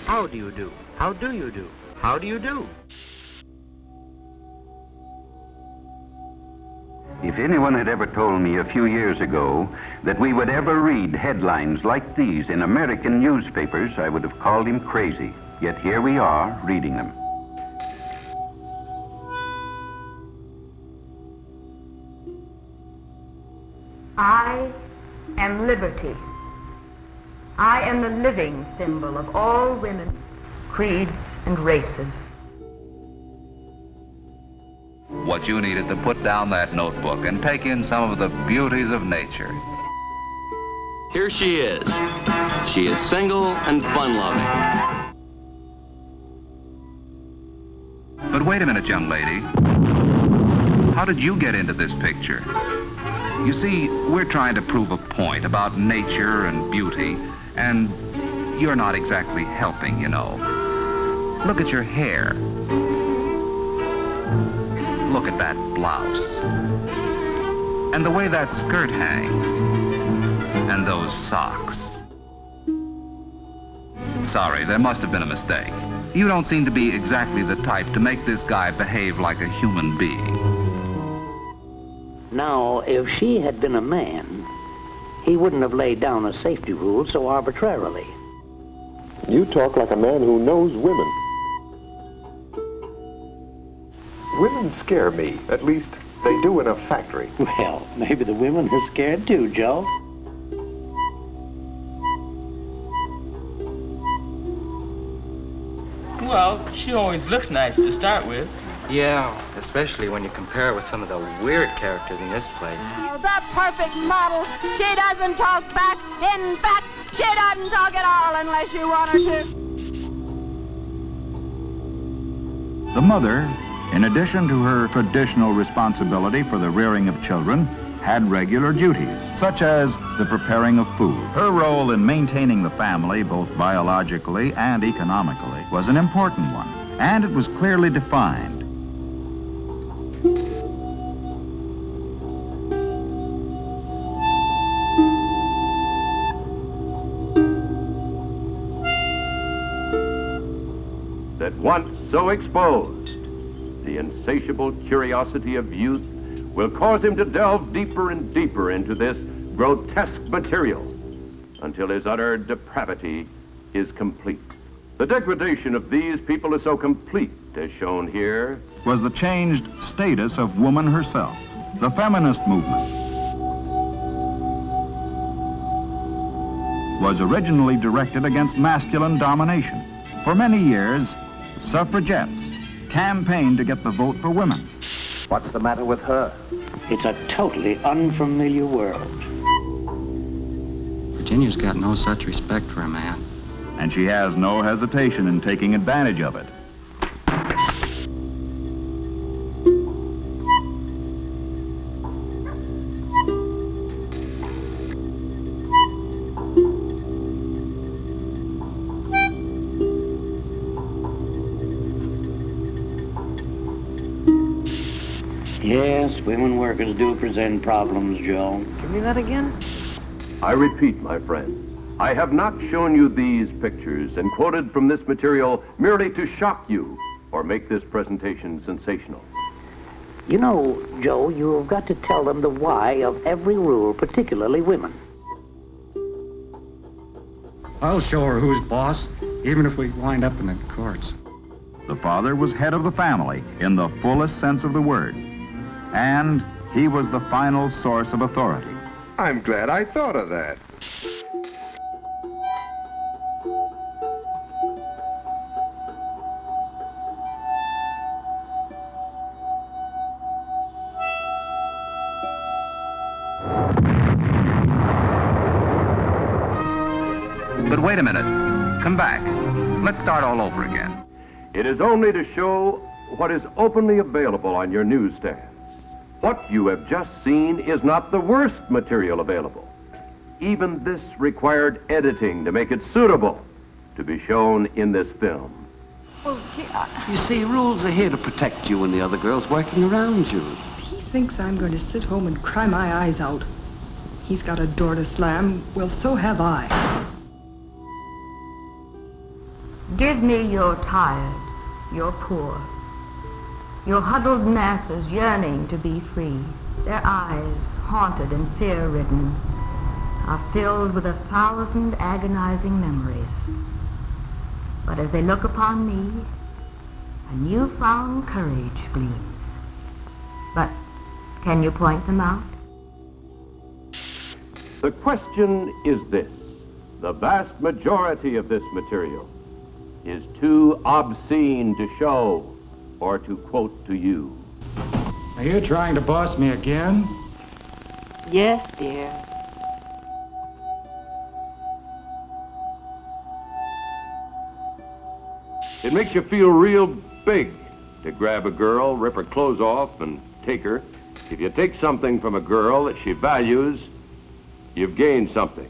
How do you do? How do you do? How do you do? If anyone had ever told me a few years ago that we would ever read headlines like these in American newspapers, I would have called him crazy. Yet here we are, reading them. I am liberty. I am the living symbol of all women, creeds, and races. What you need is to put down that notebook and take in some of the beauties of nature. Here she is. She is single and fun-loving. But wait a minute, young lady. How did you get into this picture? You see, we're trying to prove a point about nature and beauty, and you're not exactly helping, you know. Look at your hair. Look at that blouse. And the way that skirt hangs. And those socks. Sorry, there must have been a mistake. You don't seem to be exactly the type to make this guy behave like a human being. Now, if she had been a man, he wouldn't have laid down a safety rule so arbitrarily. You talk like a man who knows women. Women scare me. At least, they do in a factory. Well, maybe the women are scared too, Joe. Well, she always looks nice to start with. Yeah, especially when you compare it with some of the weird characters in this place. Oh, the perfect model. She doesn't talk back. In fact, she doesn't talk at all unless you want her to. The mother, in addition to her traditional responsibility for the rearing of children, had regular duties, such as the preparing of food. Her role in maintaining the family, both biologically and economically, was an important one, and it was clearly defined. That once so exposed, the insatiable curiosity of youth will cause him to delve deeper and deeper into this grotesque material until his utter depravity is complete. The degradation of these people is so complete, as shown here, Was the changed status of woman herself. The feminist movement was originally directed against masculine domination. For many years, suffragettes campaigned to get the vote for women. What's the matter with her? It's a totally unfamiliar world. Virginia's got no such respect for a man. And she has no hesitation in taking advantage of it. Yes, women workers do present problems, Joe. Give me that again? I repeat, my friend, I have not shown you these pictures and quoted from this material merely to shock you or make this presentation sensational. You know, Joe, you've got to tell them the why of every rule, particularly women. I'll show her who's boss, even if we wind up in the courts. The father was head of the family in the fullest sense of the word. And he was the final source of authority. I'm glad I thought of that. But wait a minute. Come back. Let's start all over again. It is only to show what is openly available on your newsstands. What you have just seen is not the worst material available. Even this required editing to make it suitable to be shown in this film. Well, you see, rules are here to protect you and the other girls working around you. He thinks I'm going to sit home and cry my eyes out. He's got a door to slam. Well, so have I. Give me your tired, your poor, your huddled masses yearning to be free. Their eyes, haunted and fear-ridden, are filled with 1,000 agonizing memories. But as they look upon me, a newfound courage gleams. But can you point them out? The question is this. The vast majority of this material is too obscene to show or to quote to you. Are you trying to boss me again? Yes, dear. It makes you feel real big to grab a girl, rip her clothes off, and take her. If you take something from a girl that she values, you've gained something.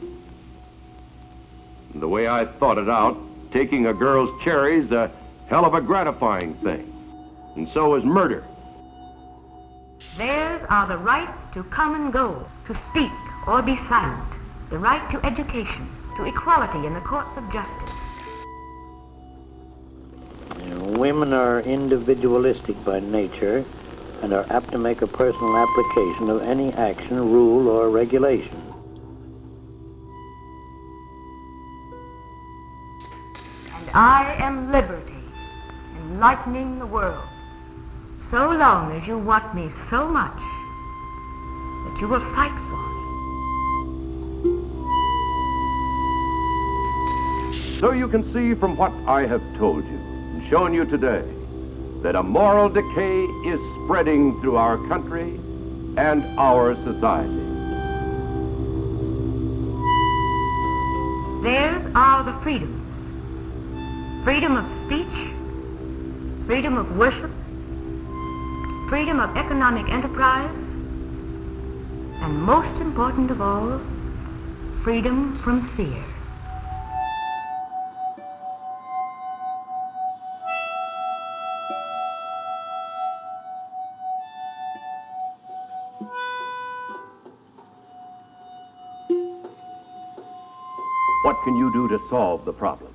And the way I thought it out, taking a girl's cherry's a hell of a gratifying thing. And so is murder. Theirs are the rights to come and go, to speak or be silent, the right to education, to equality in the courts of justice. Women are individualistic by nature and are apt to make a personal application of any action, rule, or regulation. And I am liberty, enlightening the world, so long as you want me so much that you will fight for me. So you can see from what I have told you and shown you today that a moral decay is spreading through our country and our society. Theirs are the freedoms. Freedom of speech, freedom of worship, freedom of economic enterprise, and most important of all, freedom from fear. What can you do to solve the problem?